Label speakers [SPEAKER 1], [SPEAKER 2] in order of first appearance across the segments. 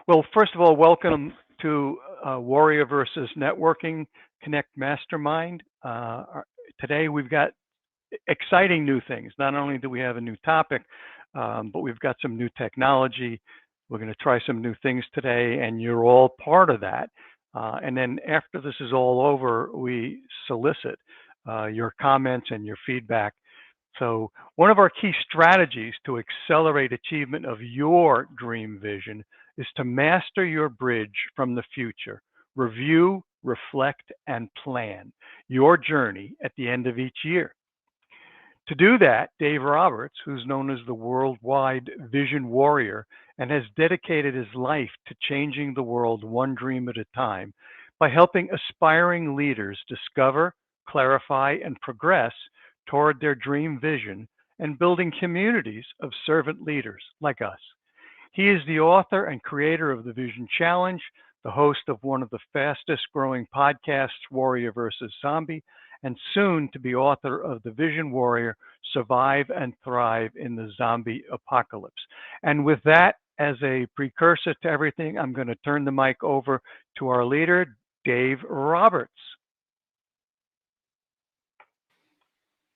[SPEAKER 1] Well, first of all, welcome to Warrior versus Networking Konnect Mastermind. Today we've got exciting new things. Not only do we have a new topic, but we've got some new technology. We're going to try some new things today, and you're all part of that. And then after this is all over, we solicit your comments and your feedback. So one of our key strategies to accelerate achievement of your dream vision is to master your bridge from the future. Review, reflect, and plan your journey at the end of each year. To do that, Dave Roberts, who's known as the worldwide vision warrior and has dedicated his life to changing the world one dream at a time by helping aspiring leaders discover, clarify, and progress toward their dream vision and building communities of servant leaders like us. He is the author and creator of the Vision Challenge, the host of one of the fastest growing podcasts, Warrior versus Zombie, and soon to be author of The Vision Warrior, Survive and Thrive in the Zombie Apocalypse. And with that as a precursor to everything, I'm going to turn the mic over to our leader, Dave Roberts.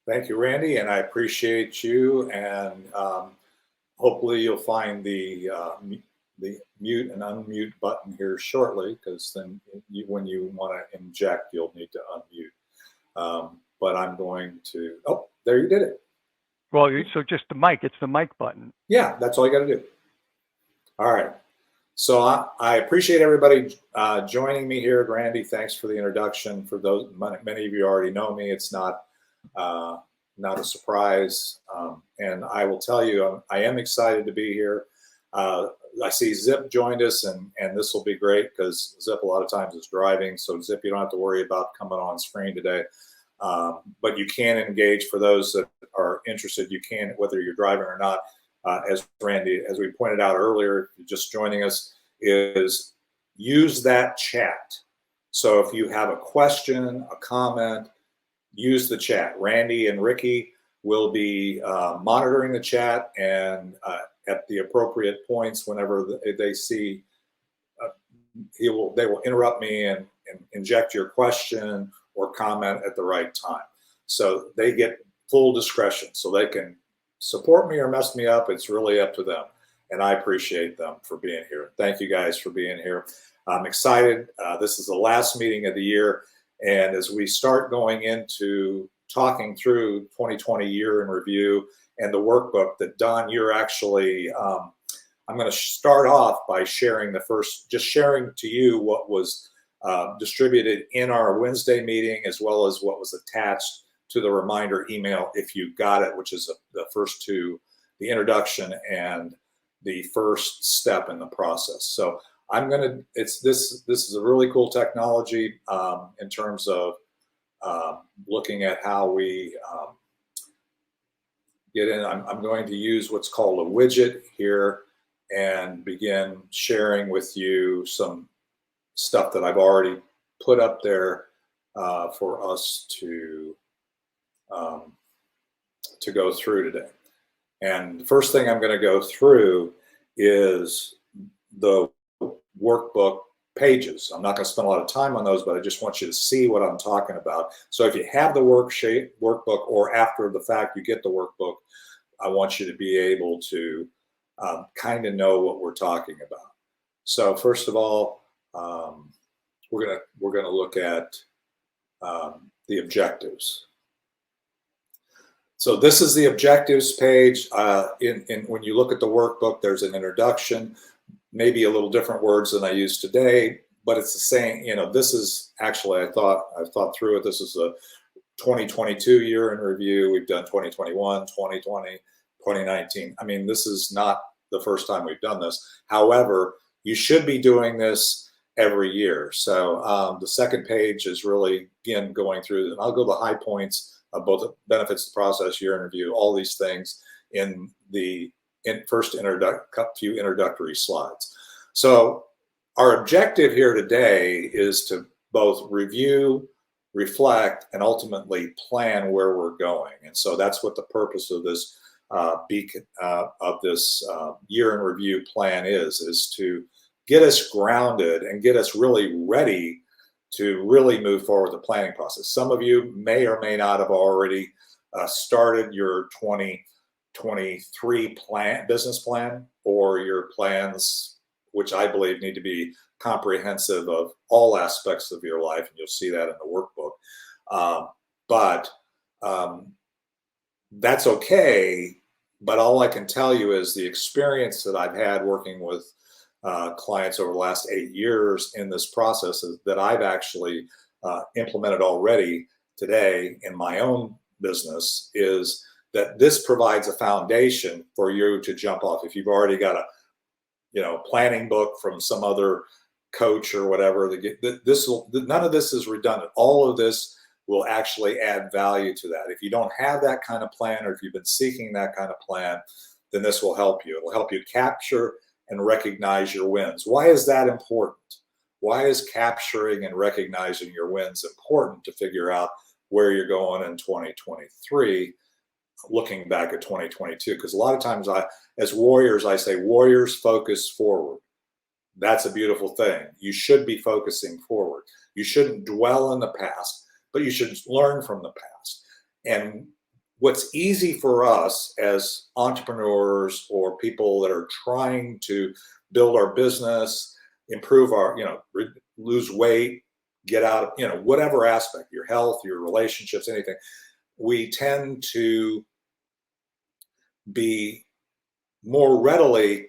[SPEAKER 2] Thank you, Randy, and I appreciate you. And hopefully you'll find the mute and unmute button here shortly, because then when you want to inject, you'll need to unmute. But I'm going to, oh, there you did it.
[SPEAKER 1] Well, so just the mic, it's the mic button.
[SPEAKER 2] Yeah, that's all you got to do. All right. So I appreciate everybody joining me here. Randy, thanks for the introduction. For those, many of you already know me. It's not a surprise. And I will tell you, I am excited to be here. I see Zip joined us, and this will be great because Zip a lot of times is driving. So Zip, you don't have to worry about coming on screen today. But you can engage. For those that are interested, you can, whether you're driving or not. As Randy, as we pointed out earlier, just joining us, is use that chat. So if you have a question, a comment, use the chat. Randy and Ricky will be monitoring the chat, and at the appropriate points, whenever they see, they will interrupt me and inject your question or comment at the right time. So they get full discretion, so they can support me or mess me up. It's really up to them, and I appreciate them for being here. Thank you guys for being here. I'm excited. This is the last meeting of the year. And as we start going into talking through 2020 year in review and the workbook that Don, you're actually, I'm going to start off by sharing just sharing to you what was distributed in our Wednesday meeting, as well as what was attached to the reminder email if you got it, which is the first two, the introduction and the first step in the process. So I'm gonna. This is a really cool technology in terms of looking at how we get in. I'm going to use what's called a widget here and begin sharing with you some stuff that I've already put up there for us to go through today. And the first thing I'm going to go through is the workbook pages. I'm not going to spend a lot of time on those, but I just want you to see what I'm talking about. So if you have the workbook, or after the fact you get the workbook, I want you to be able to kind of know what we're talking about. So first of all, we're gonna look at the objectives. So this is the objectives page. When you look at the workbook, there's an introduction. Maybe a little different words than I use today, but it's the same. You know, this is actually, I've thought through it. This is a 2022 year in review. We've done 2021, 2020, 2019. I mean, this is not the first time we've done this. However, you should be doing this every year. So the second page is really, again, going through, and I'll go the high points of both the benefits of the process, year in review, all these things in the first few introductory slides. So our objective here today is to both review, reflect, and ultimately plan where we're going. And so that's what the purpose of this year in review plan is to get us grounded and get us really ready to really move forward with the planning process. Some of you may or may not have already started your 2023 business plan, or your plans, which I believe need to be comprehensive of all aspects of your life, and you'll see that in the workbook. But that's okay. But all I can tell you is the experience that I've had working with clients over the last 8 years in this process is that I've actually implemented already today in my own business, is that this provides a foundation for you to jump off. If you've already got a planning book from some other coach or whatever, none of this is redundant. All of this will actually add value to that. If you don't have that kind of plan, or if you've been seeking that kind of plan, then this will help you. It will help you capture and recognize your wins. Why is that important? Why is capturing and recognizing your wins important to figure out where you're going in 2023, looking back at 2022? Because a lot of times as warriors, I say, warriors focus forward. That's a beautiful thing. You should be focusing forward. You shouldn't dwell in the past, but you should learn from the past. And what's easy for us as entrepreneurs or people that are trying to build our business, improve our, lose weight, get out of, whatever aspect, your health, your relationships, anything, we tend to be more readily,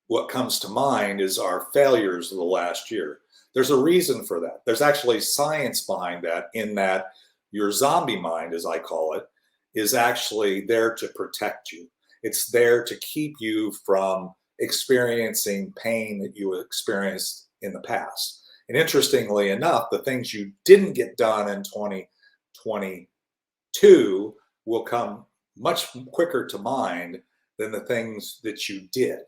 [SPEAKER 2] what comes to mind is our failures of the last year. There's a reason for that. There's actually science behind that, in that your zombie mind, as I call it, is actually there to protect you. It's there to keep you from experiencing pain that you experienced in the past. And interestingly enough, the things you didn't get done in 2022 will come much quicker to mind than the things that you did.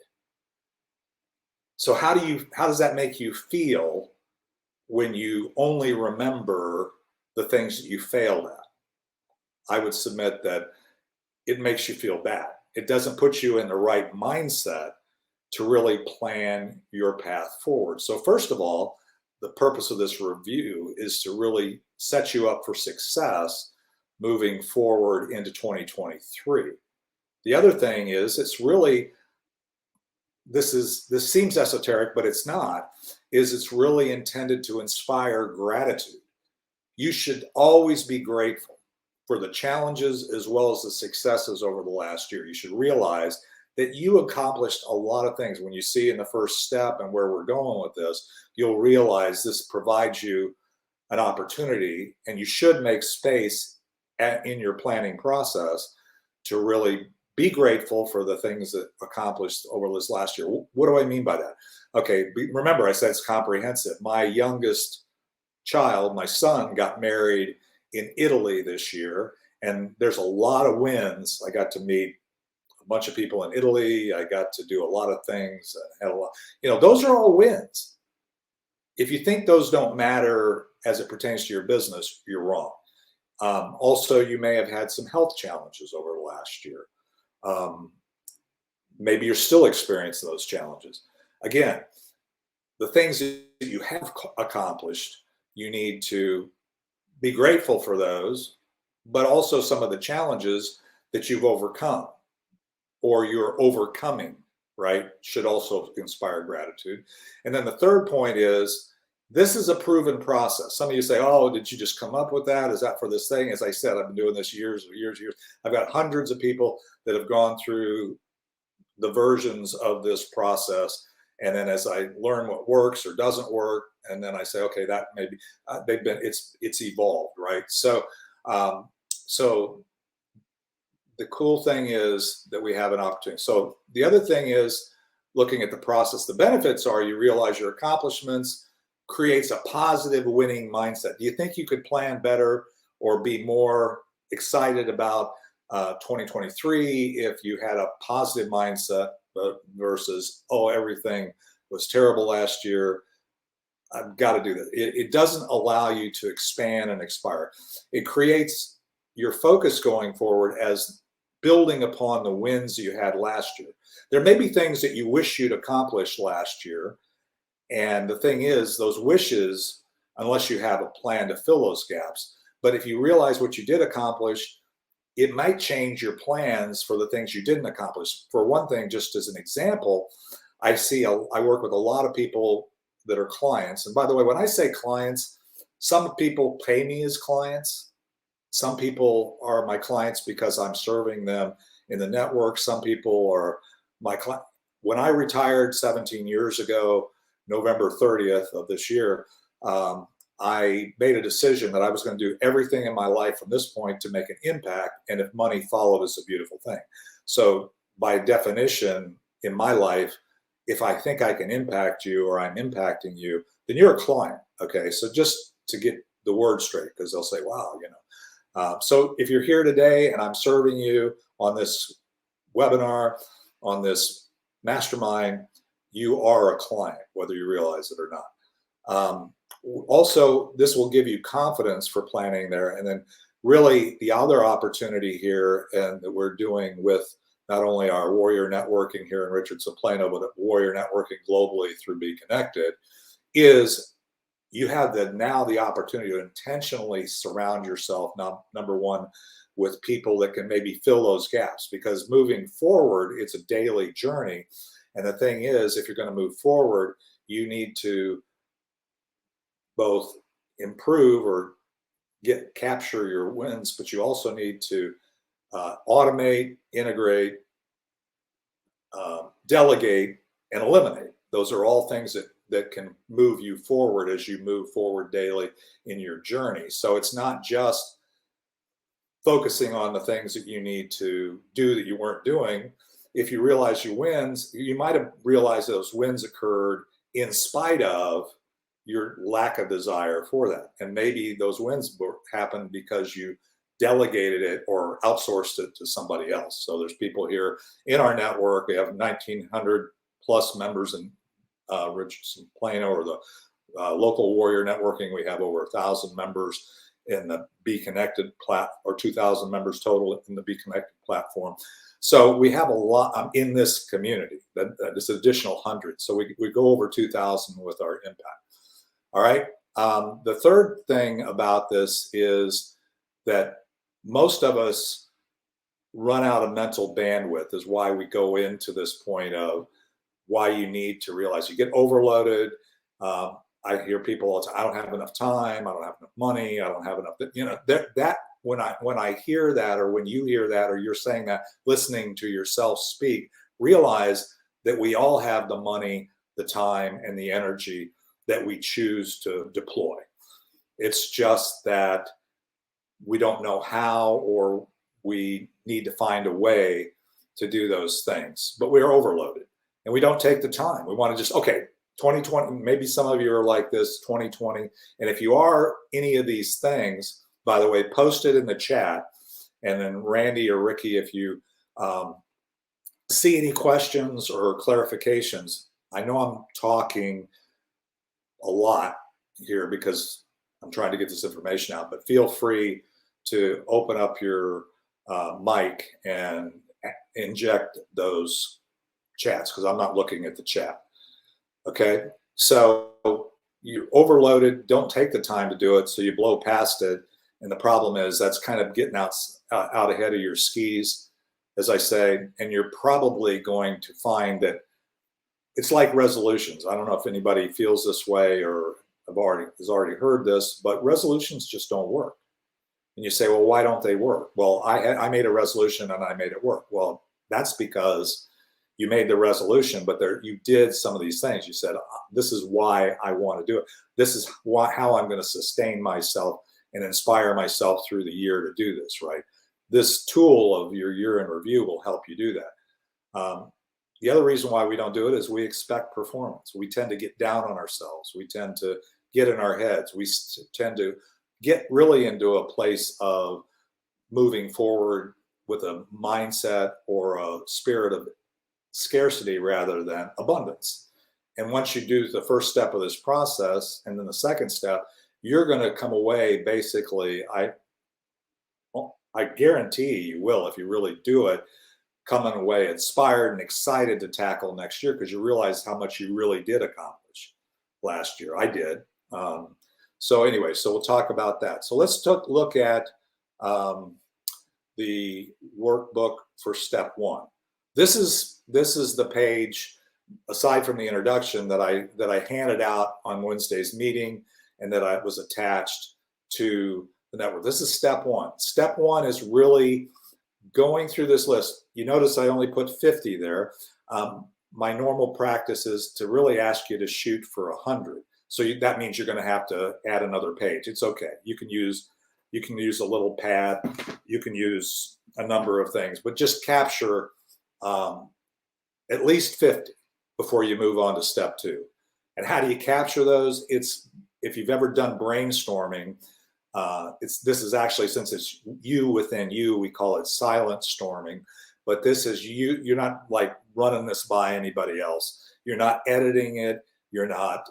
[SPEAKER 2] So how does that make you feel when you only remember the things that you failed at? I would submit that it makes you feel bad. It doesn't put you in the right mindset to really plan your path forward. So first of all, the purpose of this review is to really set you up for success moving forward into 2023. The other thing is, it's really, this seems esoteric, but it's not, is it's really intended to inspire gratitude. You should always be grateful for the challenges as well as the successes over the last year. You should realize that you accomplished a lot of things. When you see in the first step and where we're going with this, you'll realize this provides you an opportunity, and you should make space in your planning process to really be grateful for the things that accomplished over this last year. What do I mean by that? Okay, remember I said it's comprehensive. My youngest child, my son, got married in Italy this year, and there's a lot of wins. I got to meet a bunch of people in Italy. I got to do a lot of things. Had a lot, those are all wins. If you think those don't matter as it pertains to your business, you're wrong. Also, you may have had some health challenges over the last year. Maybe you're still experiencing those challenges. Again, the things that you have accomplished, you need to be grateful for those, but also some of the challenges that you've overcome or you're overcoming, right, should also inspire gratitude. And then the third point is, this is a proven process. Some of you say, oh, did you just come up with that? Is that for this thing? As I said, I've been doing this years. I've got hundreds of people that have gone through the versions of this process. And then as I learn what works or doesn't work, and then I say, okay, that maybe it's evolved, right? So the cool thing is that we have an opportunity. So the other thing is looking at the process. The benefits are you realize your accomplishments, creates a positive winning mindset. Do you think you could plan better or be more excited about 2023 if you had a positive mindset versus, oh, everything was terrible last year, I've got to do that? It doesn't allow you to expand and expire. It creates your focus going forward as building upon the wins you had last year. There may be things that you wish you'd accomplished last year, And the thing is, those wishes, unless you have a plan to fill those gaps, but if you realize what you did accomplish, it might change your plans for the things you didn't accomplish. For one thing, just as an example, I work with a lot of people that are clients. And by the way, when I say clients, some people pay me as clients. Some people are my clients because I'm serving them in the network. Some people are my client. When I retired 17 years ago, November 30th of this year, I made a decision that I was going to do everything in my life from this point to make an impact. And if money followed, it's a beautiful thing. So by definition, in my life, if I think I can impact you or I'm impacting you, then you're a client. Okay. So just to get the word straight, because they'll say, wow, you know. So if you're here today and I'm serving you on this webinar, on this mastermind, you are a client, whether you realize it or not. Also, this will give you confidence for planning there. And then really the other opportunity here, and that we're doing with not only our Warrior Networking here in Richardson Plano, but Warrior Networking globally through Be Connected, is you have now the opportunity to intentionally surround yourself, number one, with people that can maybe fill those gaps, because moving forward, it's a daily journey. And the thing is, if you're going to move forward, you need to both improve or capture your wins, but you also need to automate, integrate, delegate, and eliminate. Those are all things that can move you forward as you move forward daily in your journey. So it's not just focusing on the things that you need to do that you weren't doing. If you realize your wins, you might have realized those wins occurred in spite of your lack of desire for that. And maybe those wins happened because you delegated it or outsourced it to somebody else. So there's people here in our network. We have 1,900 plus members in Richardson Plano, or the local Warrior Networking. We have over 1,000 members in the Be Connected or 2,000 members total in the Be Connected platform. So we have a lot in this community, that this additional 100. So we go over 2,000 with our impact. All right. The third thing about this is that most of us run out of mental bandwidth, is why we go into this point of why you need to realize you get overloaded. I hear people all the time, I don't have enough time, I don't have enough money, I don't have enough, you know, that when I hear that, or when you hear that, or you're saying that, listening to yourself speak, realize that we all have the money, the time, and the energy that we choose to deploy. It's just that we don't know how, or we need to find a way to do those things, but we're overloaded and we don't take the time. We want to just, okay, 2020, maybe some of you are like this, 2020. And if you are any of these things, by the way, post it in the chat. And then Randy or Ricky, if you see any questions or clarifications, I know I'm talking a lot here because I'm trying to get this information out, but feel free to open up your mic and inject those chats, because I'm not looking at the chat. Okay, so you're overloaded, don't take the time to do it, so you blow past it. And the problem is that's kind of getting out ahead of your skis, as I say, and you're probably going to find that it's like resolutions. I don't know if anybody feels this way or has already heard this, but resolutions just don't work. And you say, well, why don't they work? Well, I made a resolution and I made it work. Well, that's because you made the resolution, but you did some of these things. You said, this is why I want to do it. This is how I'm going to sustain myself and inspire myself through the year to do this, right? This tool of your year in review will help you do that. The other reason why we don't do it is we expect performance. We tend to get down on ourselves. We tend to get in our heads. We tend to get really into a place of moving forward with a mindset or a spirit of scarcity rather than abundance. And once you do the first step of this process, and then the second step, you're going to come away basically, I guarantee you will, if you really do it, coming away inspired and excited to tackle next year, because you realize how much you really did accomplish. last year. I did. So anyway, so we'll talk about that. So let's look at the workbook for step one. This is the page, aside from the introduction, that I handed out on Wednesday's meeting and that I was attached to the network. This is step one. Step one is really going through this list. You notice I only put 50 there. My normal practice is to really ask you to shoot for 100. So that means you're going to have to add another page. It's okay. You can use a little pad. You can use a number of things, but just capture at least 50 before you move on to step two. And how do you capture those? It's, if you've ever done brainstorming, this is actually, since it's you within you, we call it silent storming. But this is you. You're not like running this by anybody else. You're not editing it. You're not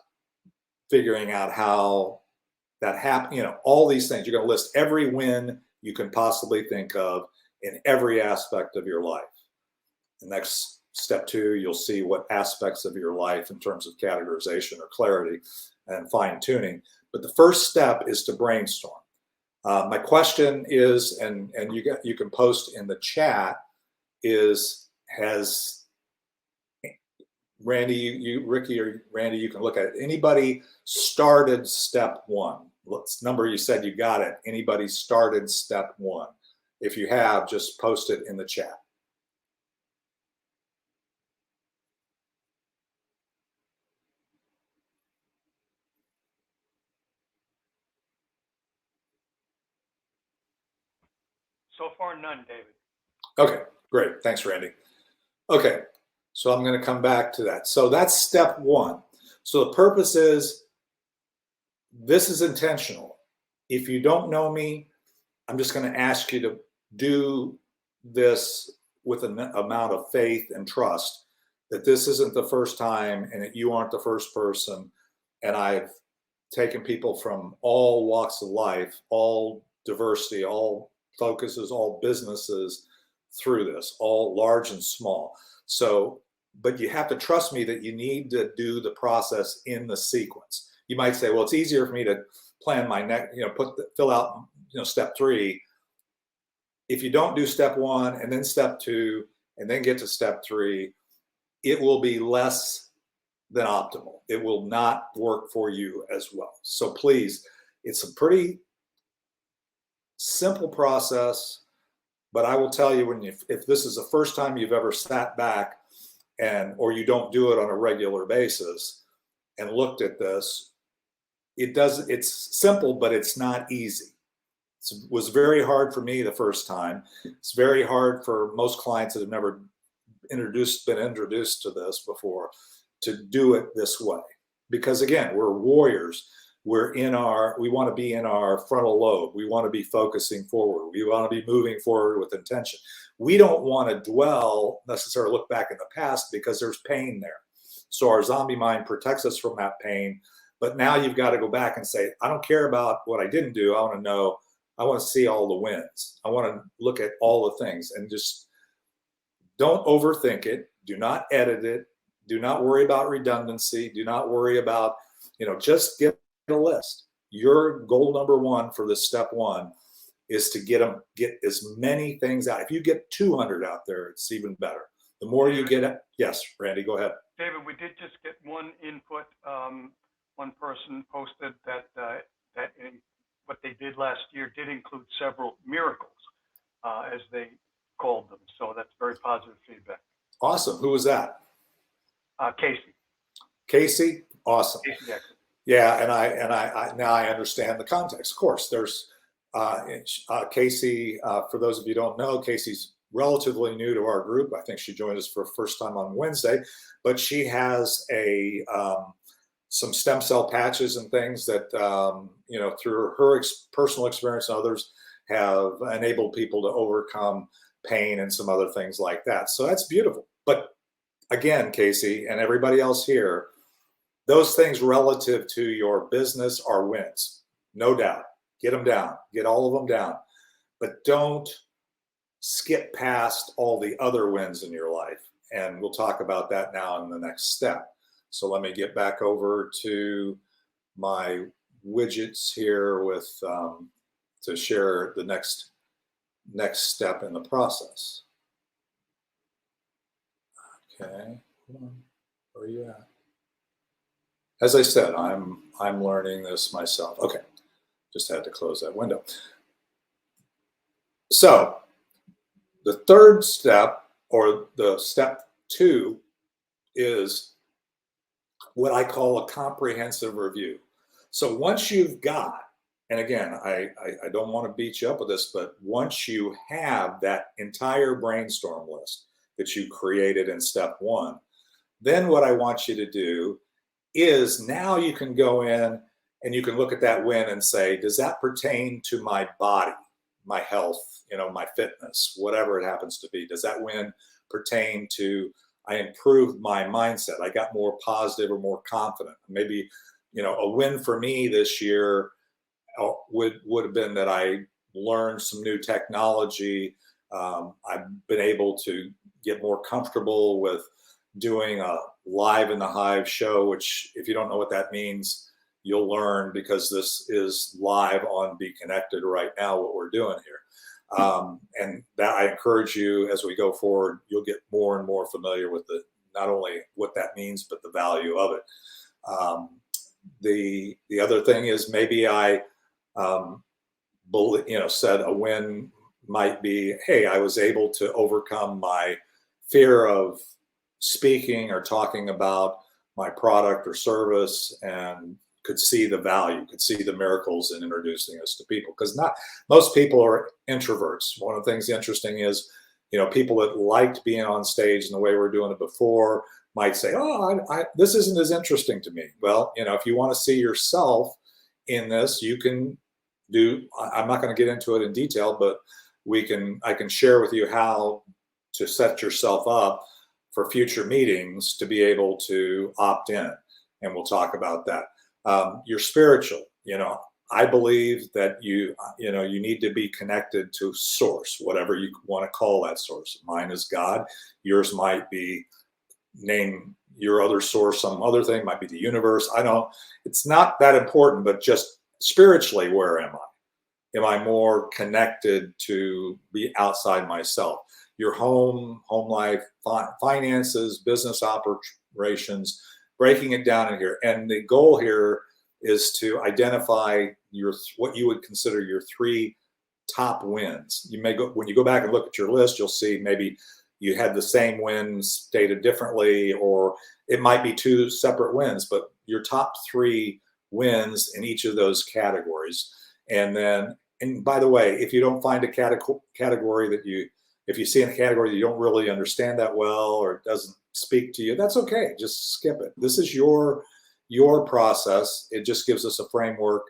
[SPEAKER 2] figuring out how that happened. You know, all these things. You're going to list every win you can possibly think of in every aspect of your life. The next step two, you'll see what aspects of your life in terms of categorization or clarity and fine tuning. But the first step is to brainstorm. My question is, and you can post in the chat, is, has Randy, Ricky or Randy, you can look at it. Anybody started step one? What's number you said you got it? Anybody started step one? If you have, just post it in the chat.
[SPEAKER 1] So far, none, David.
[SPEAKER 2] Okay, great. Thanks, Randy. Okay, so I'm going to come back to that. So that's step one. So the purpose is, this is intentional. If you don't know me, I'm just going to ask you to do this with an amount of faith and trust that this isn't the first time and that you aren't the first person. And I've taken people from all walks of life, all diversity, all focuses, all businesses through this, all large and small. So, but you have to trust me that you need to do the process in the sequence. You might say, well, it's easier for me to plan my next, fill out, step three. If you don't do step one and then step two and then get to step three, it will be less than optimal. It will not work for you as well. So please, it's a pretty simple process, but I will tell you, if this is the first time you've ever sat back or you don't do it on a regular basis and looked at this, it's simple, but it's not easy. It was very hard for me the first time. It's very hard for most clients that have never been introduced to this before to do it this way. Because again, we're warriors. We want to be in our frontal lobe. We want to be focusing forward. We want to be moving forward with intention. We don't want to necessarily look back in the past because there's pain there. So our zombie mind protects us from that pain. But now you've got to go back and say, I don't care about what I didn't do. I want to see all the wins. I want to look at all the things, and just don't overthink it. Do not edit it. Do not worry about redundancy. Do not worry about, just get a list. Your goal number one for this step one is to get as many things out. If you get 200 out there, it's even better. The more you get, yes, Randy, go ahead.
[SPEAKER 1] David, we did just get one input. One person posted that what they did last year did include several miracles, as they called them. So that's very positive feedback.
[SPEAKER 2] Awesome. Who was that?
[SPEAKER 1] Casey.
[SPEAKER 2] Casey? Awesome.
[SPEAKER 1] Casey Jackson.
[SPEAKER 2] Yeah, and I now I understand the context. Of course, there's Casey. For those of you who don't know, Casey's relatively new to our group. I think she joined us for the first time on Wednesday, but she has some stem cell patches and things that through her personal experience and others have enabled people to overcome pain and some other things like that. So that's beautiful. But again, Casey and everybody else here, those things relative to your business are wins, no doubt. Get them down, get all of them down, but don't skip past all the other wins in your life. And we'll talk about that now in the next step. So let me get back over to my widgets here with to share the next step in the process. Okay, hold on. Where are you at? As I said, I'm learning this myself. Okay, just had to close that window. So the third step, or the step 2, is what I call a comprehensive review. So once you've got, and again, I don't want to beat you up with this, but once you have that entire brainstorm list that you created in step 1, then what I want you to do is now you can go in and you can look at that win and say, does that pertain to my body, my health, my fitness, whatever it happens to be? Does that win pertain to, I improved my mindset, I got more positive or more confident? Maybe, a win for me this year would have been that I learned some new technology. I've been able to get more comfortable with doing a live in the hive show, which if you don't know what that means, you'll learn, because this is live on Be Connected right now, what we're doing here. And that, I encourage you, as we go forward, you'll get more and more familiar with not only what that means, but the value of it. The other thing is, maybe I said a win might be, hey, I was able to overcome my fear of speaking or talking about my product or service, and could see the value, could see the miracles in introducing us to people. Because not most people are introverts. One of the things interesting is, people that liked being on stage and the way we're doing it before might say, oh, this isn't as interesting to me. Well, if you want to see yourself in this, you can do, I'm not going to get into it in detail, but I can share with you how to set yourself up for future meetings to be able to opt in. And we'll talk about that. You're spiritual. I believe that you need to be connected to source, whatever you want to call that source. Mine is God. Yours might be, name your other source, some other thing, might be the universe. It's not that important, but just spiritually, where am I? Am I more connected to be outside myself? Your home life, finances, business operations, breaking it down in here. And the goal here is to identify what you would consider your 3 top wins. When you go back and look at your list, you'll see maybe you had the same wins stated differently, or it might be 2 separate wins, but your top 3 wins in each of those categories. And by the way, if you don't find a category that if you see in a category that you don't really understand that well, or it doesn't speak to you, that's okay. Just skip it. This is your process. It just gives us a framework,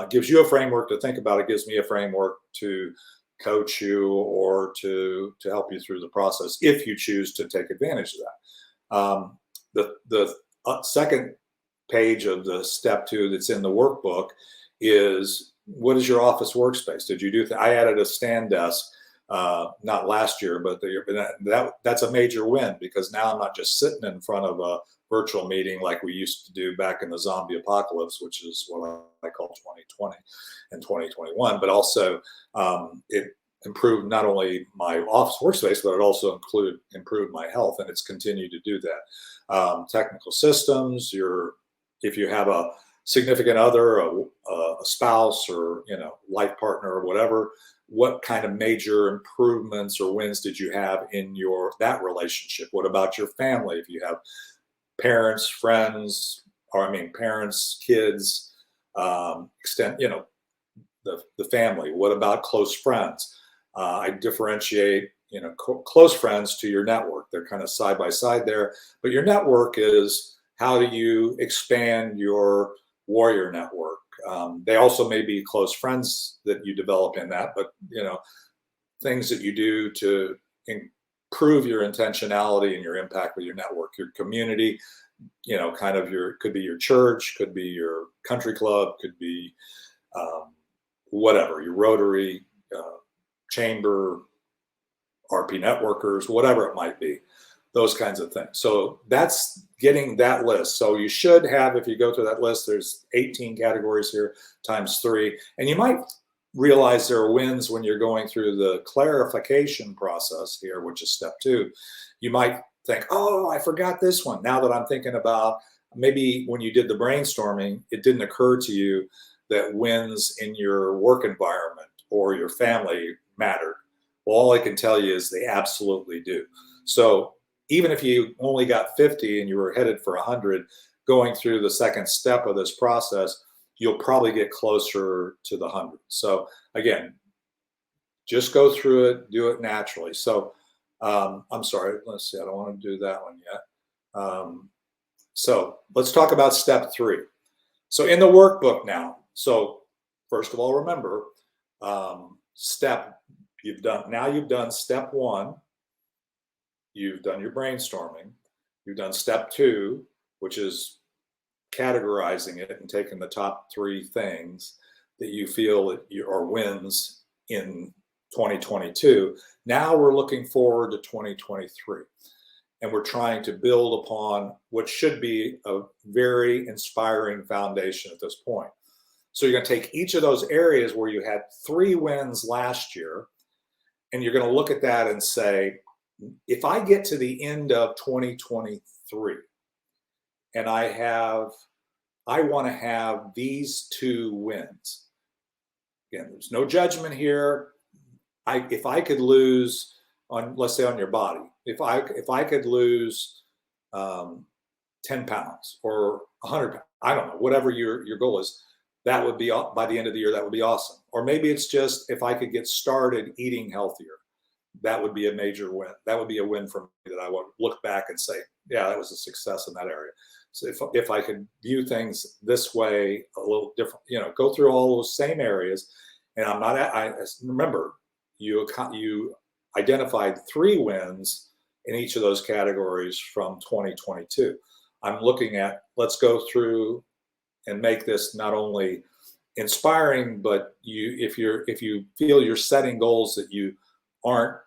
[SPEAKER 2] gives you a framework to think about. It gives me a framework to coach you or to help you through the process, if you choose to take advantage of that. The second page of the step 2 that's in the workbook is, what is your office workspace? Did you do I added a stand desk, not last year, but that's a major win, because now I'm not just sitting in front of a virtual meeting like we used to do back in the zombie apocalypse, which is what I call 2020 and 2021, but also it improved not only my office workspace, but it also improved my health, and it's continued to do that. Technical systems, if you have a significant other, a spouse, or life partner, or whatever, what kind of major improvements or wins did you have in that relationship? What about your family? If you have parents, friends, parents, kids, the family. What about close friends? I differentiate, close friends to your network. They're kind of side by side there, but your network is, how do you expand your warrior network? They also may be close friends that you develop in that, but things that you do to improve your intentionality and your impact with your network, your community, could be your church, could be your country club, could be whatever, your Rotary, chamber, RP networkers, whatever it might be, those kinds of things. So that's getting that list. So you should have, if you go through that list, there's 18 categories here times 3. And you might realize there are wins when you're going through the clarification process here, which is step 2. You might think, oh, I forgot this one. Now that I'm thinking about, maybe when you did the brainstorming, it didn't occur to you that wins in your work environment or your family mattered. Well, all I can tell you is they absolutely do. So even if you only got 50 and you were headed for 100, going through the second step of this process, you'll probably get closer to the 100. So again, just go through it, do it naturally. So I'm sorry, let's see, I don't want to do that one yet. So let's talk about step 3. So in the workbook now, so first of all, remember, you've done step 1, you've done your brainstorming, you've done step 2, which is categorizing it and taking the top 3 things that you feel that are wins in 2022. Now we're looking forward to 2023. And we're trying to build upon what should be a very inspiring foundation at this point. So you're going to take each of those areas where you had 3 wins last year, and you're going to look at that and say, if I get to the end of 2023 and I want to have these 2 wins. Again, there's no judgment here. If I could lose on, let's say on your body, if I could lose 10 pounds or 100 pounds, I don't know, whatever your goal is, that would be, by the end of the year, that would be awesome. Or maybe it's just, if I could get started eating healthier, that would be a major win. That would be a win for me that I would look back and say, yeah, that was a success in that area. So if I could view things this way, a little different, go through all those same areas. And I remember you identified 3 wins in each of those categories from 2022. I'm looking at, let's go through and make this not only inspiring, but if you feel you're setting goals that you aren't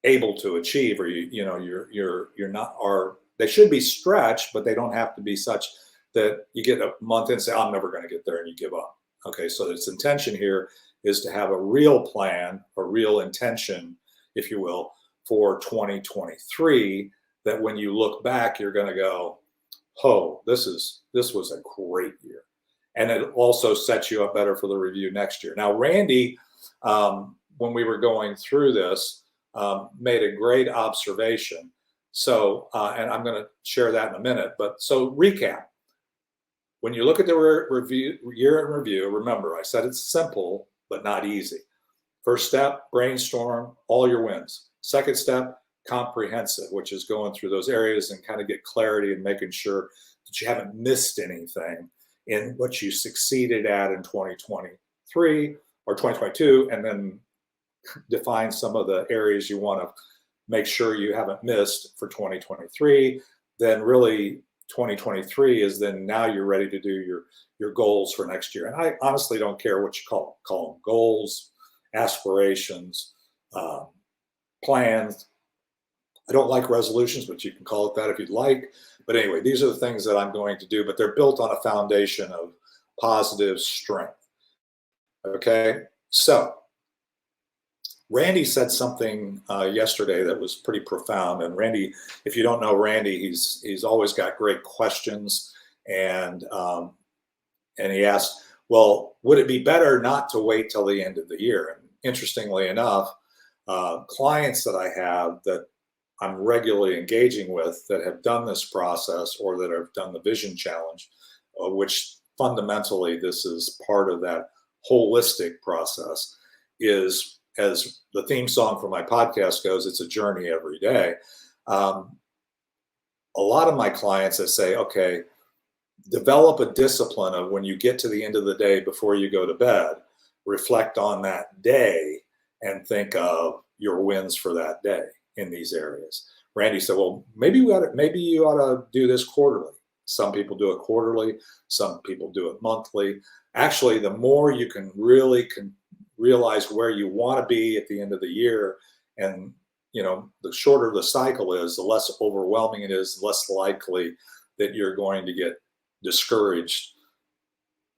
[SPEAKER 2] able to achieve, or you're not, or they should be stretched, but they don't have to be such that you get a month in and say, I'm never going to get there, and you give up. Okay, so its intention here is to have a real plan, a real intention, if you will, for 2023, that when you look back, you're going to go, oh, this was a great year. And it also sets you up better for the review next year. Now, Randy, when we were going through this, made a great observation. So, and I'm going to share that in a minute. But so recap. When you look at the year in review, remember, I said it's simple, but not easy. First step, brainstorm all your wins. Second step, comprehensive, which is going through those areas and kind of get clarity and making sure that you haven't missed anything in what you succeeded at in 2023 or 2022, and then define some of the areas you want to make sure you haven't missed for 2023. Then really 2023 is then now you're ready to do your goals for next year. And I honestly don't care what you call them, goals, aspirations, plans. I don't like resolutions, but you can call it that if you'd like. But anyway, these are the things that I'm going to do, but they're built on a foundation of positive strength. Okay, so Randy said something yesterday that was pretty profound. And Randy, if you don't know Randy, he's always got great questions. And he asked, well, would it be better not to wait till the end of the year? And interestingly enough, clients that I have that I'm regularly engaging with that have done this process or that have done the vision challenge, which fundamentally this is part of that holistic process, is, as the theme song for my podcast goes, it's a journey every day. A lot of my clients, I say, okay, develop a discipline of when you get to the end of the day before you go to bed, reflect on that day and think of your wins for that day in these areas. Randy said, well, maybe you ought to do this quarterly. Some people do it quarterly. Some people do it monthly. Actually, the more you can really realize where you want to be at the end of the year, and the shorter the cycle is, the less overwhelming it is, the less likely that you're going to get discouraged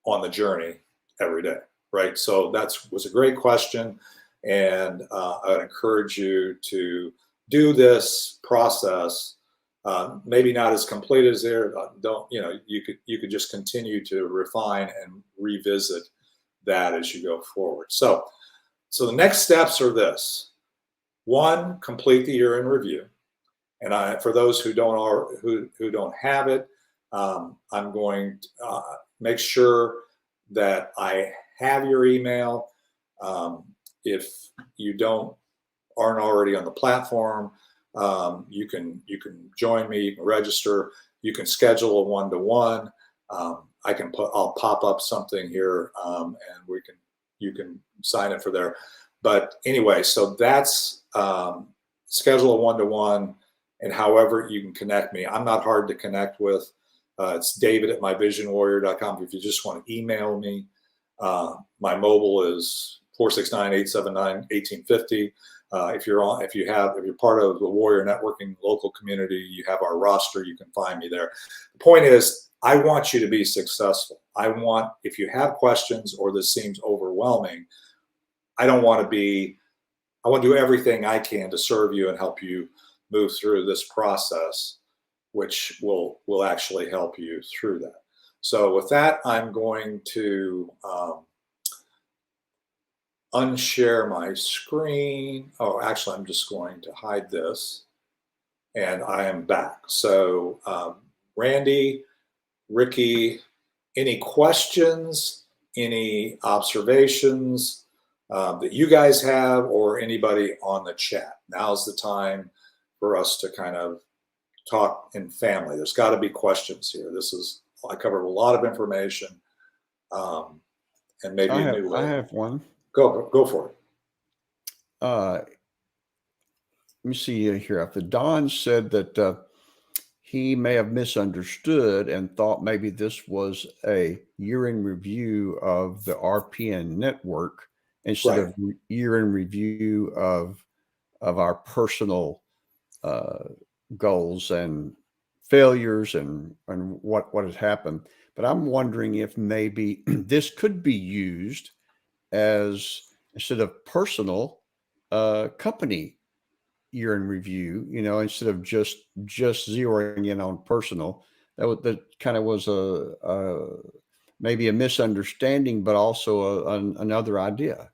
[SPEAKER 2] on the journey every day, right? So was a great question. And I would encourage you to do this process. Maybe not as complete as there. You could just continue to refine and revisit that as you go forward. So the next steps are this: one, complete the year in review. And for those who don't have it, I'm going to make sure that I have your email. If you aren't already on the platform, you can join me. You can register. You can schedule a one-to-one. I'll pop up something here, and you can sign up for there. But anyway, so that's schedule a one-to-one, and however you can connect me. I'm not hard to connect with. It's david@myvisionwarrior.com. If you just want to email me, my mobile is 469-879-1850. If you're part of the Warrior Networking local community, you have our roster, you can find me there. The point is, I want you to be successful. If you have questions or this seems overwhelming, I want to do everything I can to serve you and help you move through this process, which will actually help you through that. So with that, I'm going to unshare my screen. Oh, actually, I'm just going to hide this, and I am back. So Randy, Ricky, any questions, any observations that you guys have, or anybody on the chat? Now's the time for us to kind of talk in family. There's got to be questions here. I covered a lot of information, and maybe a new way.
[SPEAKER 3] I have one.
[SPEAKER 2] Go for it.
[SPEAKER 3] Let me see here. After Don said that he may have misunderstood and thought maybe this was a year in review of the RPN network instead of year in review of our personal goals and failures and what has happened. But I'm wondering if maybe this could be used as, instead of personal, company year in review, instead of just zeroing in on personal. That kind of was maybe a misunderstanding, but also another idea.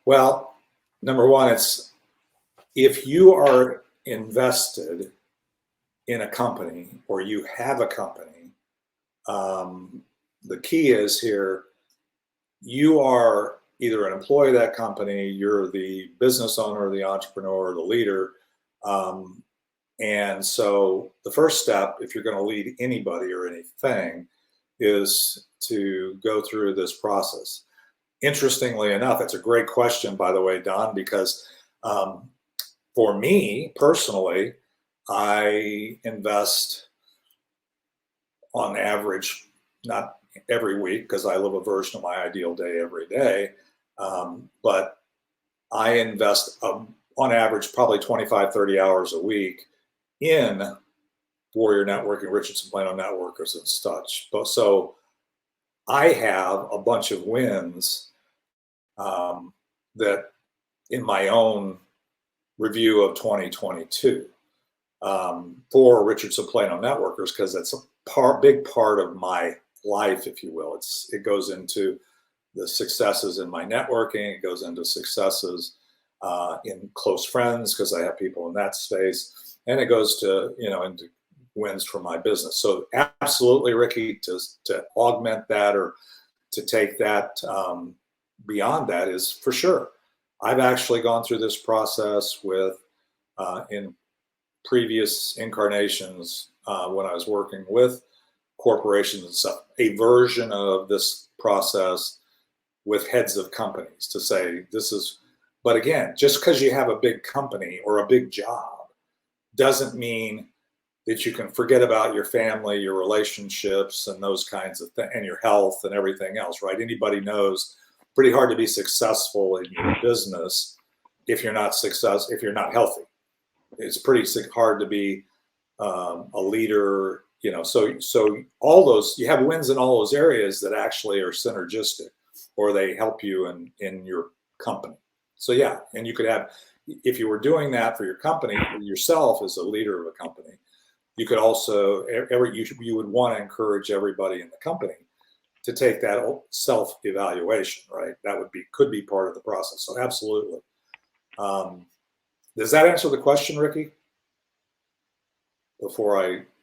[SPEAKER 2] Well, number one, it's if you are invested in a company or you have a company, the key is here, you are either an employee of that company, you're the business owner, the entrepreneur, the leader. And so the first step, if you're going to lead anybody or anything, is to go through this process. Interestingly enough, it's a great question, by the way, Don, because for me personally, I invest on average, not every week, because I live a version of my ideal day every day, but I invest on average probably 25, 30 hours a week in Warrior Networking, Richardson Plano Networkers and such. So I have a bunch of wins that in my own review of 2022 for Richardson Plano Networkers, because that's a big part of my life, if you will. It goes into the successes in my networking. It goes into successes in close friends, because I have people in that space, and it goes to into wins for my business. So absolutely, Ricky, to augment that or to take that beyond that is for sure. I've actually gone through this process with in previous incarnations when I was working with corporations and stuff, a version of this process with heads of companies to say this is, but again, just because you have a big company or a big job doesn't mean that you can forget about your family, your relationships, and those kinds of things, and your health and everything else, right? Anybody knows pretty hard to be successful in your business if you're not healthy. it's pretty hard to be a leader. So all those, you have wins in all those areas that actually are synergistic, or they help you in your company. So yeah, and you could have, if you were doing that for your company, for yourself as a leader of a company, you could also you would want to encourage everybody in the company to take that self-evaluation, right? That could be part of the process. So absolutely. Does that answer the question, Ricky?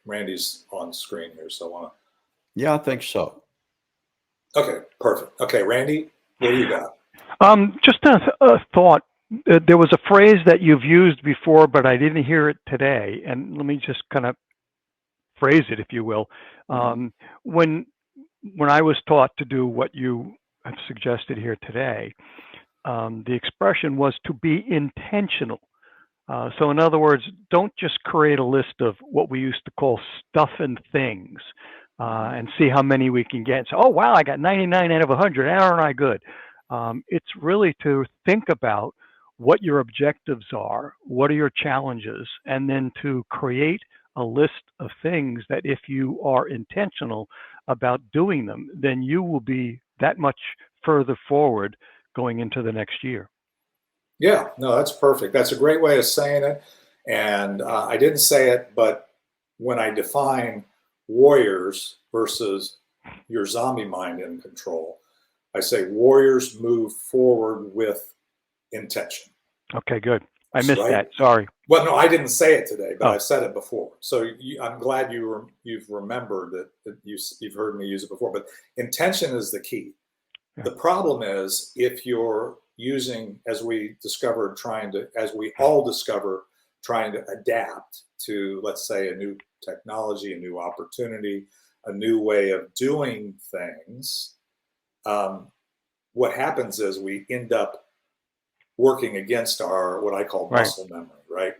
[SPEAKER 2] Randy's on screen here, so I want to.
[SPEAKER 3] Yeah, I think so.
[SPEAKER 2] Okay, perfect. Okay, Randy, what do you got?
[SPEAKER 1] Just a thought. There was a phrase that you've used before, but I didn't hear it today. And let me just kind of phrase it, if you will. When I was taught to do what you have suggested here today, the expression was to be intentional. So in other words, don't just create a list of what we used to call stuff and things and see how many we can get. So, oh, wow, I got 99 out of 100. Aren't I good? It's really to think about what your objectives are, what are your challenges, and then to create a list of things that if you are intentional about doing them, then you will be that much further forward going into the next year.
[SPEAKER 2] Yeah, no, that's perfect. That's a great way of saying it. And I didn't say it, but when I define warriors versus your zombie mind in control, I say warriors move forward with intention.
[SPEAKER 1] Okay, good. I missed that. Sorry.
[SPEAKER 2] Well, no, I didn't say it today, but I've said it before. So I'm glad you've remembered that you've heard me use it before. But intention is the key. Yeah. The problem is if you're using, as we all discover, trying to adapt to, let's say, a new technology, a new opportunity, a new way of doing things, what happens is we end up working against our, what I call muscle memory, right?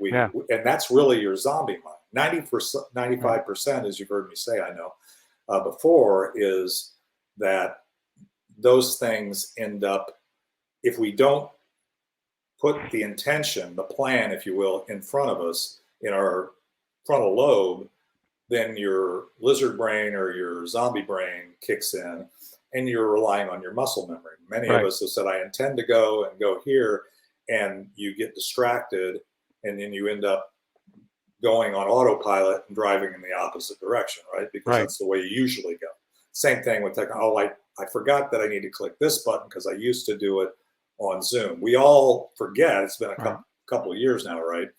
[SPEAKER 2] And that's really your zombie mind. 95%, as you've heard me say, I know, before, is that those things end up, if we don't put the intention, the plan, if you will, in front of us in our frontal lobe, then your lizard brain or your zombie brain kicks in and you're relying on your muscle memory. Many of us have said, I intend to go here, and you get distracted and then you end up going on autopilot and driving in the opposite direction, right? Because that's the way you usually go. Same thing with technology. I forgot that I need to click this button because I used to do it on Zoom. We all forget. It's been a couple of years now, right?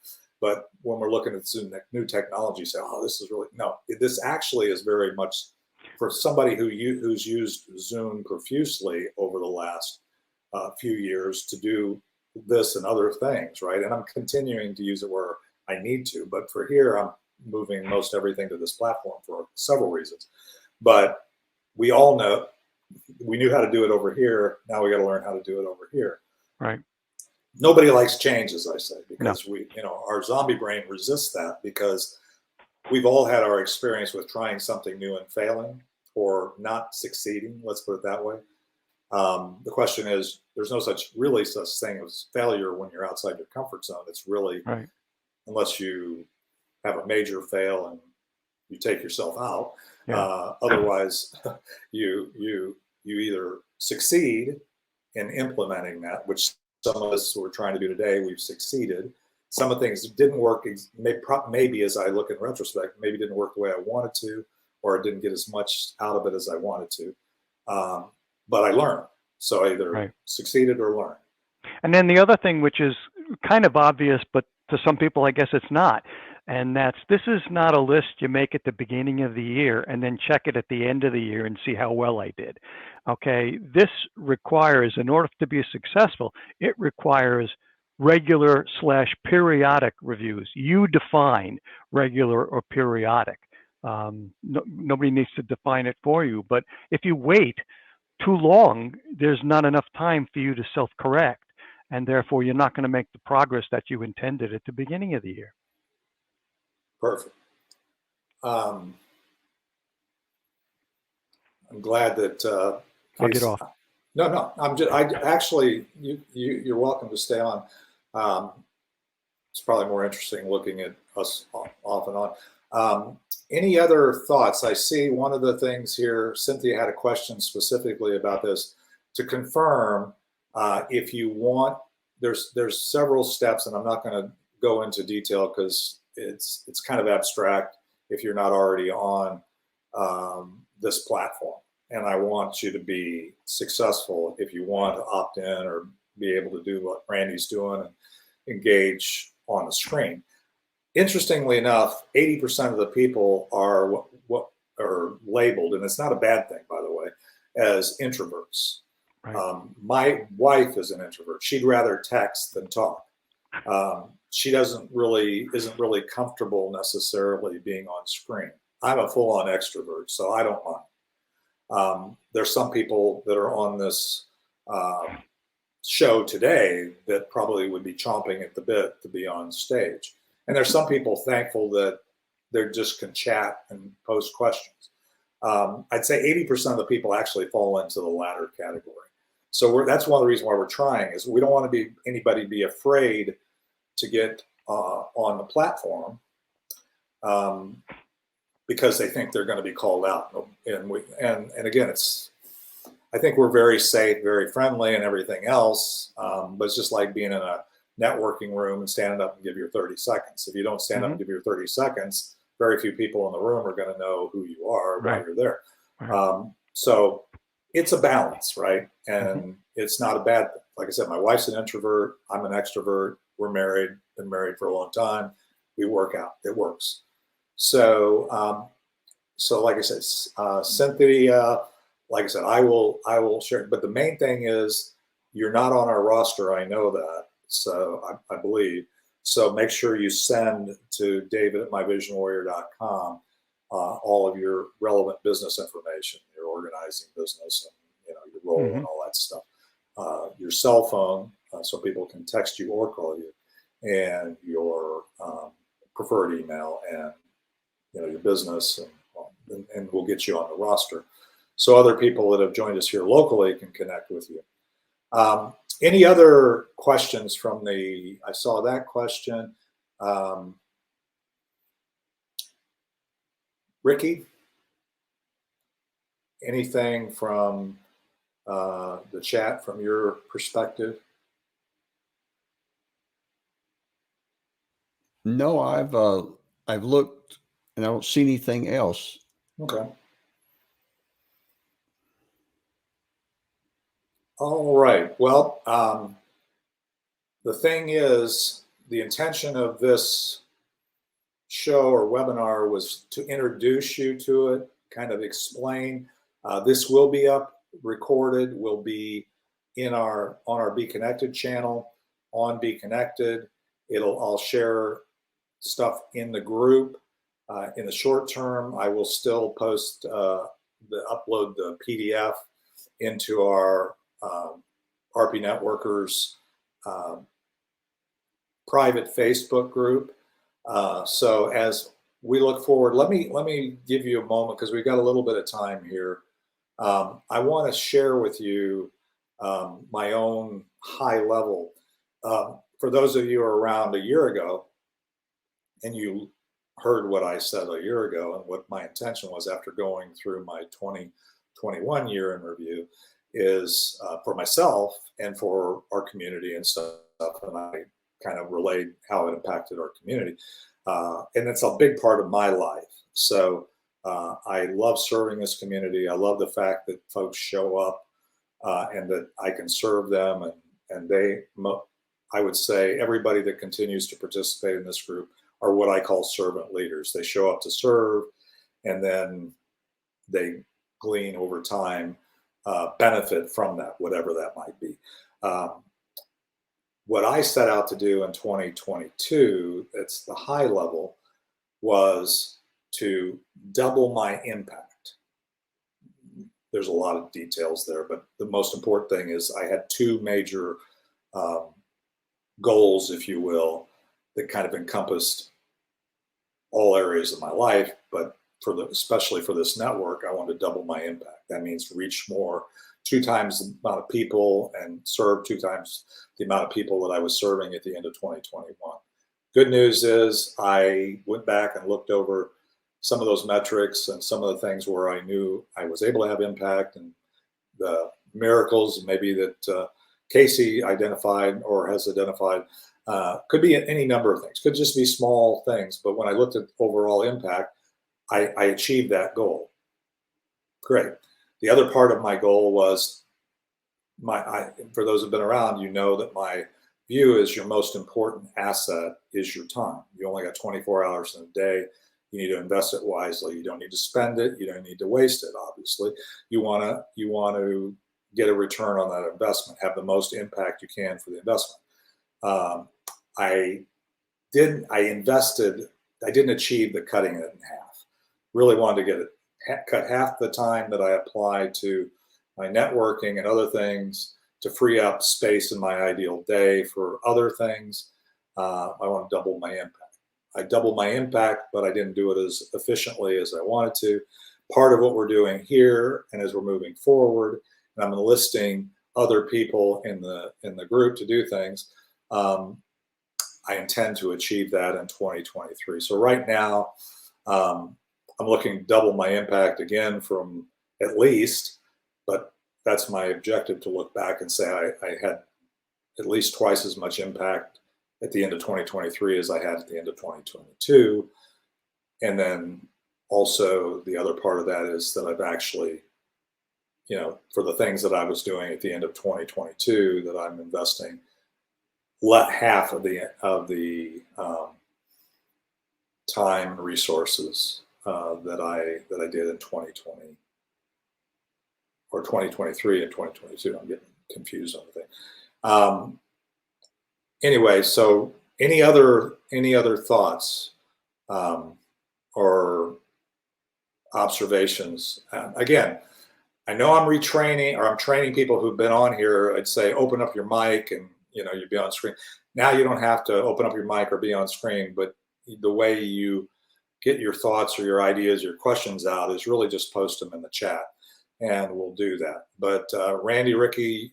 [SPEAKER 2] But when we're looking at Zoom, new technology, say, oh, this is really, no, this actually is very much for somebody who's used Zoom profusely over the last few years to do this and other things, right? And I'm continuing to use it where I need to, but for here, I'm moving most everything to this platform for several reasons. But we all know, we knew how to do it over here. Now we got to learn how to do it over here.
[SPEAKER 1] Right.
[SPEAKER 2] Nobody likes change, as I say, because our zombie brain resists that because we've all had our experience with trying something new and failing or not succeeding. Let's put it that way. The question is, there's no such thing as failure when you're outside your comfort zone. It's really, unless you have a major fail and you take yourself out. Otherwise, you either succeed in implementing that, which some of us who are trying to do today, we've succeeded. Some of the things didn't work, maybe as I look in retrospect, maybe didn't work the way I wanted to, or I didn't get as much out of it as I wanted to. But I learned. So I either succeeded or learned.
[SPEAKER 1] And then the other thing, which is kind of obvious, but to some people, I guess it's not. And this is not a list you make at the beginning of the year and then check it at the end of the year and see how well I did. Okay, this requires, in order to be successful, it requires regular/periodic reviews. You define regular or periodic. Nobody needs to define it for you. But if you wait too long, there's not enough time for you to self-correct. And therefore, you're not going to make the progress that you intended at the beginning of the year.
[SPEAKER 2] Perfect. I'm glad that.
[SPEAKER 1] I'll get off.
[SPEAKER 2] No. You're welcome to stay on. it's probably more interesting looking at us off and on. Any other thoughts? I see one of the things here, Cynthia had a question specifically about this. To confirm, if you want, there's several steps, and I'm not going to go into detail because it's kind of abstract if you're not already on this platform. And I want you to be successful if you want to opt in or be able to do what Randy's doing and engage on the screen. Interestingly enough, 80% of the people are what are labeled, and it's not a bad thing, by the way, as introverts. Right. My wife is an introvert. She'd rather text than talk. She isn't really comfortable necessarily being on screen. I'm a full-on extrovert, so I don't mind. There's some people that are on this show today that probably would be chomping at the bit to be on stage. And there's some people thankful that they just can chat and post questions. I'd say 80% of the people actually fall into the latter category. So that's one of the reasons why we're trying, is we don't want to anybody be afraid to get on the platform because they think they're going to be called out. And again, I think we're very safe, very friendly, and everything else. But it's just like being in a networking room and standing up and give your 30 seconds. If you don't stand up and give your 30 seconds, very few people in the room are going to know who you are while you're there. Right. So it's a balance, right? And it's not a bad thing. Like I said, my wife's an introvert. I'm an extrovert. We're married, been married for a long time. We work out. It works. So, like I said, Cynthia, like I said, I will share. But the main thing is you're not on our roster. I know that. So I believe. So make sure you send to david@myvisionwarrior.com all of your relevant business information, your organizing business, and your role and all that stuff. Your cell phone, so people can text you or call you, and your preferred email, and your business, and we'll get you on the roster. So other people that have joined us here locally can connect with you. Any other questions from I saw that question. Ricky, anything from the chat from your perspective?
[SPEAKER 3] No, I've looked and I don't see anything else.
[SPEAKER 2] Okay. All right. Well, the thing is, the intention of this show or webinar was to introduce you to it, kind of explain. This will be up, recorded, will be on our Be Connected channel, on Be Connected. I'll share stuff in the group. In the short term, I will still post upload the PDF into our RP Networkers private Facebook group. So as we look forward, let me give you a moment, because we've got a little bit of time here. I want to share with you my own high level. For those of you who are around a year ago, and you heard what I said a year ago and what my intention was after going through my 2021 year in review, is for myself and for our community and stuff. And I kind of relayed how it impacted our community. And it's a big part of my life. So I love serving this community. I love the fact that folks show up and that I can serve them. And I would say everybody that continues to participate in this group are what I call servant leaders. They show up to serve, and then they glean over time benefit from that, whatever that might be. What I set out to do in 2022, it's the high level, was to double my impact. There's a lot of details there, but the most important thing is I had two major goals, if you will, that kind of encompassed all areas of my life, but especially for this network, I want to double my impact. That means reach 2 times the amount of people and serve 2 times the amount of people that I was serving at the end of 2021. Good news is I went back and looked over some of those metrics and some of the things where I knew I was able to have impact, and the miracles maybe that Casey identified or has identified. Could be any number of things, could just be small things. But when I looked at overall impact, I achieved that goal. Great. The other part of my goal was for those who've been around, you know that my view is your most important asset is your time. You only got 24 hours in a day. You need to invest it wisely. You don't need to spend it. You don't need to waste it. Obviously, you want to get a return on that investment, have the most impact you can for the investment. I didn't achieve the cutting it in half. Really wanted to get it cut half the time that I applied to my networking and other things to free up space in my ideal day for other things. I want to double my impact. I doubled my impact, but I didn't do it as efficiently as I wanted to. Part of what we're doing here, and as we're moving forward, and I'm enlisting other people in the group to do things, I intend to achieve that in 2023. So right now, I'm looking to double my impact again from at least, but that's my objective, to look back and say I had at least twice as much impact at the end of 2023 as I had at the end of 2022. And then also the other part of that is that I've actually, for the things that I was doing at the end of 2022, that I'm investing half of the time and resources that I did in 2020 or 2023 and 2022. I'm getting confused on the thing. Anyway, so any other thoughts or observations? Again, I know I'm retraining, or I'm training people who've been on here. I'd say open up your mic and you'd be on screen. Now you don't have to open up your mic or be on screen, but the way you get your thoughts or your ideas, your questions out is really just post them in the chat, and we'll do that. But Randy, Ricky,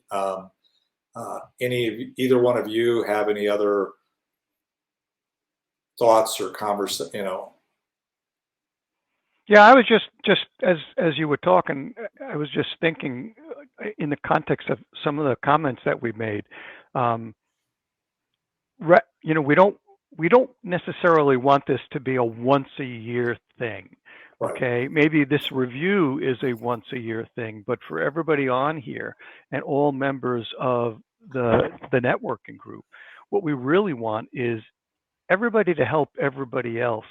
[SPEAKER 2] either one of you have any other thoughts or conversation?
[SPEAKER 1] Yeah, I was just as you were talking, I was just thinking in the context of some of the comments that we made. We don't necessarily want this to be a once a year thing.
[SPEAKER 2] Right.
[SPEAKER 1] Okay, maybe this review is a once a year thing, but for everybody on here and all members of the networking group, what we really want is everybody to help everybody else.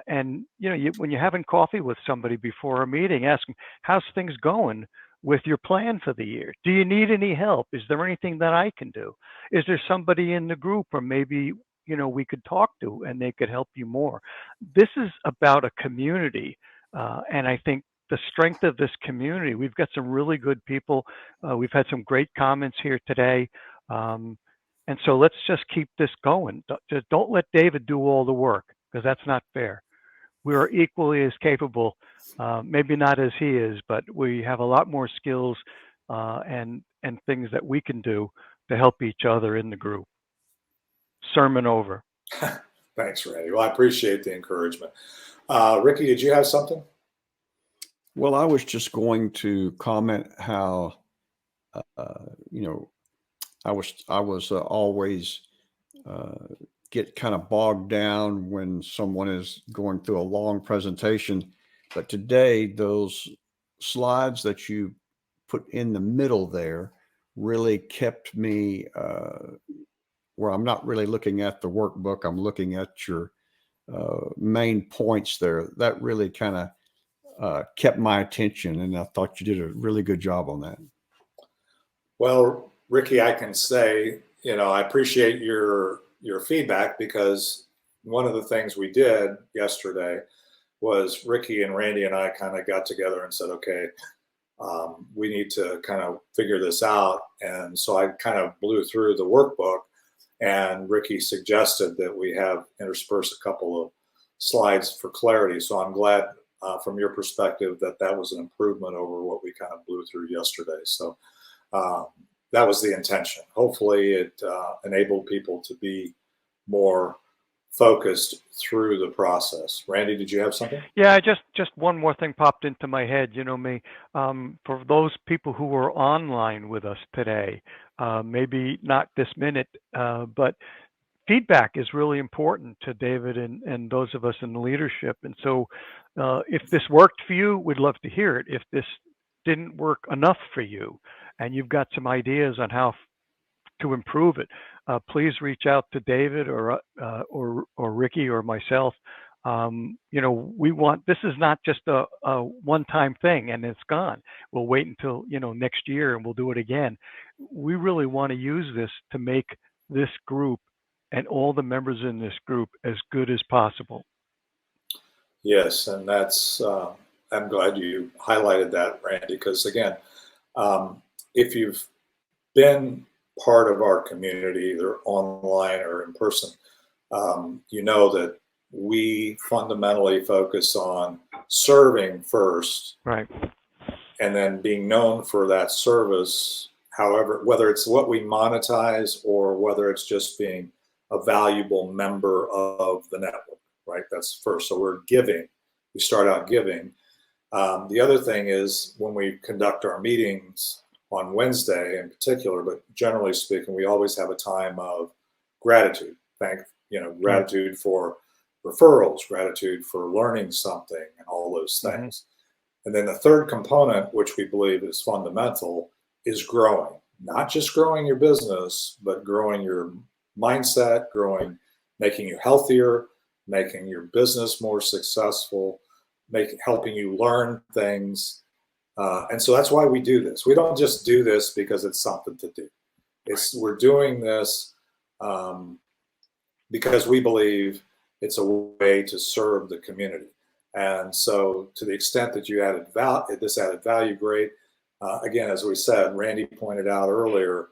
[SPEAKER 1] And when you're having coffee with somebody before a meeting, ask them, how's things going with your plan for the year? Do you need any help? Is there anything that I can do? Is there somebody in the group, or maybe we could talk to and they could help you more? This is about a community, and I think the strength of this community, we've got some really good people. We've had some great comments here today. And so let's just keep this going. Just don't let David do all the work, because that's not fair. We are equally as capable, maybe not as he is, but we have a lot more skills and things that we can do to help each other in the group. Sermon over.
[SPEAKER 2] Thanks, Randy. Well, I appreciate the encouragement. Ricky, did you have something?
[SPEAKER 3] Well, I was just going to comment how, I was always get kind of bogged down when someone is going through a long presentation. But today, those slides that you put in the middle there really kept me where I'm not really looking at the workbook. I'm looking at your main points there. That really kind of kept my attention, and I thought you did a really good job on that.
[SPEAKER 2] Well, Ricky, I can say, I appreciate your feedback, because one of the things we did yesterday was Ricky and Randy and I kind of got together and said, okay, we need to kind of figure this out. And so I kind of blew through the workbook, and Ricky suggested that we have interspersed a couple of slides for clarity. So I'm glad from your perspective that was an improvement over what we kind of blew through yesterday. So that was the intention. Hopefully it enabled people to be more focused through the process. Randy, did you have something?
[SPEAKER 1] Yeah, just one more thing popped into my head. You know me, for those people who were online with us today, maybe not this minute, but feedback is really important to David and those of us in the leadership. And so, if this worked for you, we'd love to hear it. If this didn't work enough for you, and you've got some ideas on how to improve it, please reach out to David or Ricky or myself. You know, we want, this is not just a one-time thing and it's gone. We'll wait until, you know, next year and we'll do it again. We really want to use this to make this group and all the members in this group as good as possible.
[SPEAKER 2] Yes, and that's, I'm glad you highlighted that, Randy, because again, if you've been part of our community, either online or in person, you know that we fundamentally focus on serving first,
[SPEAKER 1] Right.
[SPEAKER 2] and then being known for that service, however, whether it's what we monetize or whether it's just being a valuable member of the network, right? That's first. So we're giving, we start out giving. The other thing is when we conduct our meetings on Wednesday in particular, but generally speaking, we always have a time of gratitude. Gratitude for referrals, gratitude for learning something, and all those things. And then the third component, which we believe is fundamental, is growing. Not just growing your business, but growing your mindset, making you healthier, making your business more successful, helping you learn things. And so that's why we do this. We don't just do this because it's something to do. We're doing this because we believe it's a way to serve the community. And so to the extent that you added value, great. Again, as we said, Randy pointed out earlier,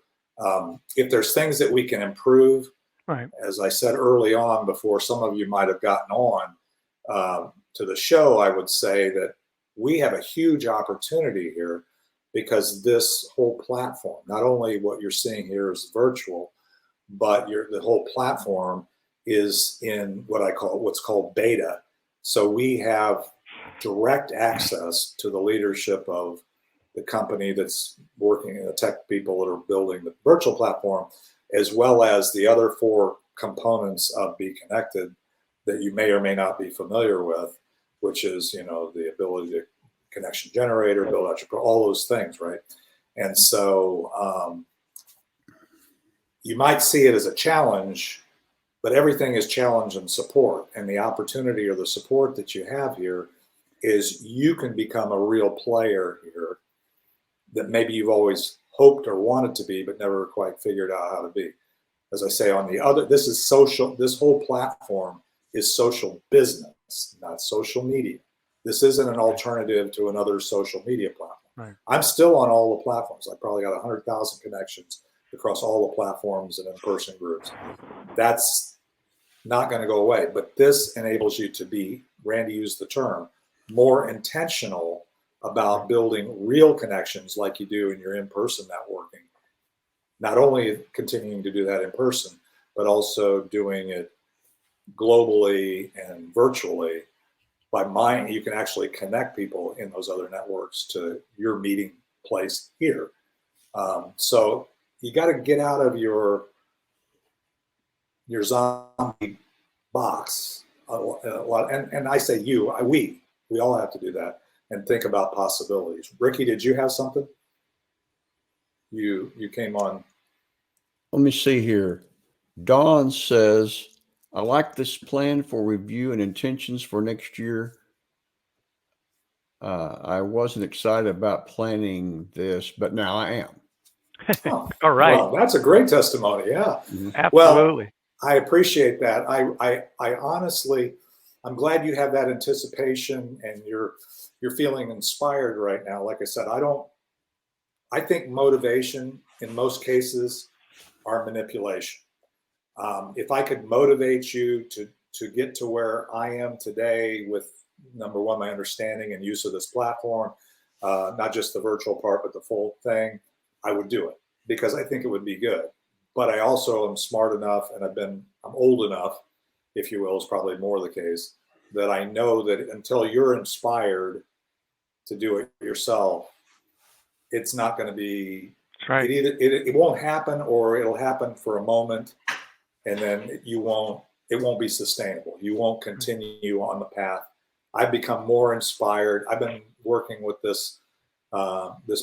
[SPEAKER 2] if there's things that we can improve,
[SPEAKER 1] right.
[SPEAKER 2] As I said early on, before some of you might have gotten on to the show, I would say that we have a huge opportunity here because this whole platform, not only what you're seeing here is virtual, but the whole platform is in what's called beta. So we have direct access to the leadership of the company that's working, the tech people that are building the virtual platform, as well as the other 4 components of Be Connected that you may or may not be familiar with, which is, the ability to connection generator, build out all those things, right? And so you might see it as a challenge, but everything is challenge and support. And the opportunity or the support that you have here is you can become a real player here that maybe you've always hoped or wanted to be, but never quite figured out how to be. As I say, this is social, this whole platform is social business, not social media. This isn't an alternative to another social media platform.
[SPEAKER 1] Right.
[SPEAKER 2] I'm still on all the platforms. I probably got 100,000 connections across all the platforms and in-person groups. That's not going to go away, but this enables you to be, Randy used the term, more intentional about building real connections like you do in your in-person networking. Not only continuing to do that in person, but also doing it globally and virtually. You can actually connect people in those other networks to your meeting place here. So you got to get out of your zombie box a lot. And I say we all have to do that and think about possibilities. Ricky, did you have something? You came on.
[SPEAKER 3] Let me see here. Dawn says, I like this plan for review and intentions for next year. I wasn't excited about planning this, but now I am.
[SPEAKER 2] Oh,
[SPEAKER 1] all right.
[SPEAKER 2] Well, that's a great testimony. Yeah.
[SPEAKER 1] Absolutely.
[SPEAKER 2] Well, I appreciate that. I honestly, I'm glad you have that anticipation and you're feeling inspired right now. Like I said, I think motivation in most cases are manipulation. If I could motivate you to get to where I am today with, number one, my understanding and use of this platform, not just the virtual part, but the full thing, I would do it because I think it would be good. But I also am smart enough and I'm old enough if you will, is probably more the case, that I know that until you're inspired to do it yourself, it's not going to be,
[SPEAKER 1] That's right.
[SPEAKER 2] it won't happen, or it'll happen for a moment, and then it won't be sustainable. You won't continue on the path. I've become more inspired. I've been working with this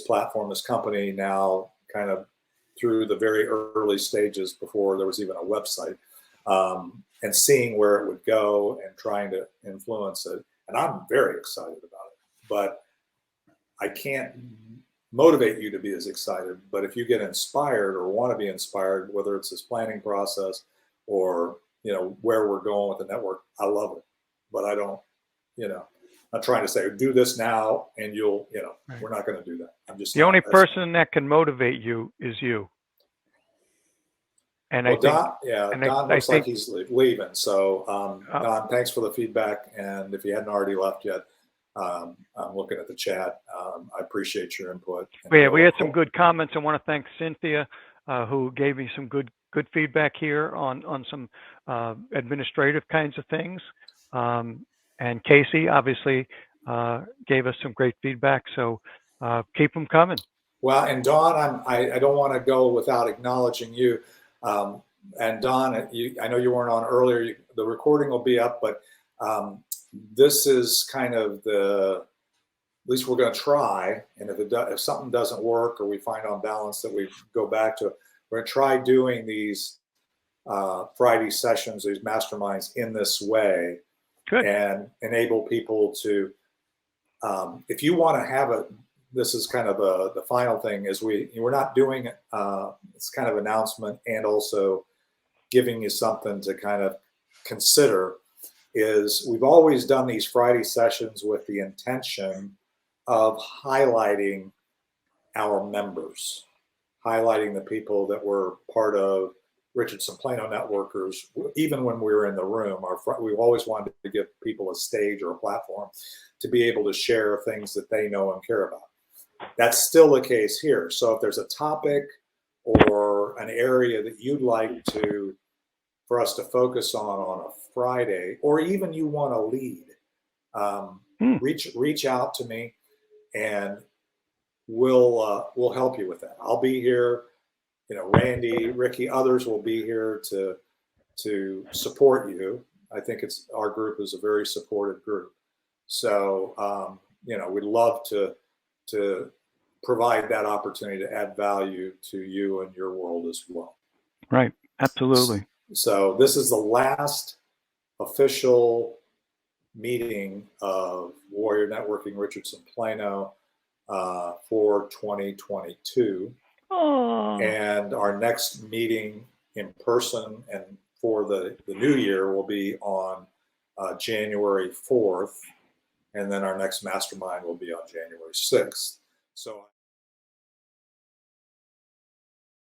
[SPEAKER 2] platform, this company now, kind of through the very early stages before there was even a website, and seeing where it would go and trying to influence it. And I'm very excited about it, but I can't motivate you to be as excited. But if you get inspired or want to be inspired, whether it's this planning process or, where we're going with the network, I love it. But I don't, I'm trying to say, do this now and you'll,
[SPEAKER 1] Right.
[SPEAKER 2] We're not going to do that. I'm just
[SPEAKER 1] The only person that can motivate you is you. And
[SPEAKER 2] well,
[SPEAKER 1] I think,
[SPEAKER 2] Don looks like he's leaving. So, Don, thanks for the feedback. And if you hadn't already left yet, I'm looking at the chat. I appreciate your input.
[SPEAKER 1] Yeah, we had some good comments. I want to thank Cynthia, who gave me some good feedback here on some administrative kinds of things. And Casey obviously gave us some great feedback. So keep them coming.
[SPEAKER 2] Well, and Dawn, I don't want to go without acknowledging you. And Dawn, I know you weren't on earlier. The recording will be up, but this is kind of at least we're going to try. And if something doesn't work or we find on balance that we go back to it, we're going to try doing these Friday sessions, these masterminds in this way. Good. And enable people to, if you want to have it, this is kind of the final thing is we're not doing it's kind of announcement and also giving you something to kind of consider is we've always done these Friday sessions with the intention of highlighting our members, highlighting the people that were part of Richardson Plano Networkers. Even when we were in the room, we've always wanted to give people a stage or a platform to be able to share things that they know and care about. That's still the case here. So if there's a topic or an area that you'd like for us to focus on a Friday, or even you want to lead, reach out to me, and we'll help you with that. I'll be here. Randy, Ricky, others will be here to support you. I think our group is a very supportive group. So we'd love to provide that opportunity to add value to you and your world as well.
[SPEAKER 1] Right. Absolutely.
[SPEAKER 2] So this is the last official meeting of Warrior Networking Richardson Plano for 2022. Oh. And our next meeting in person and for the new year will be on January 4th. And then our next mastermind will be on January 6th. So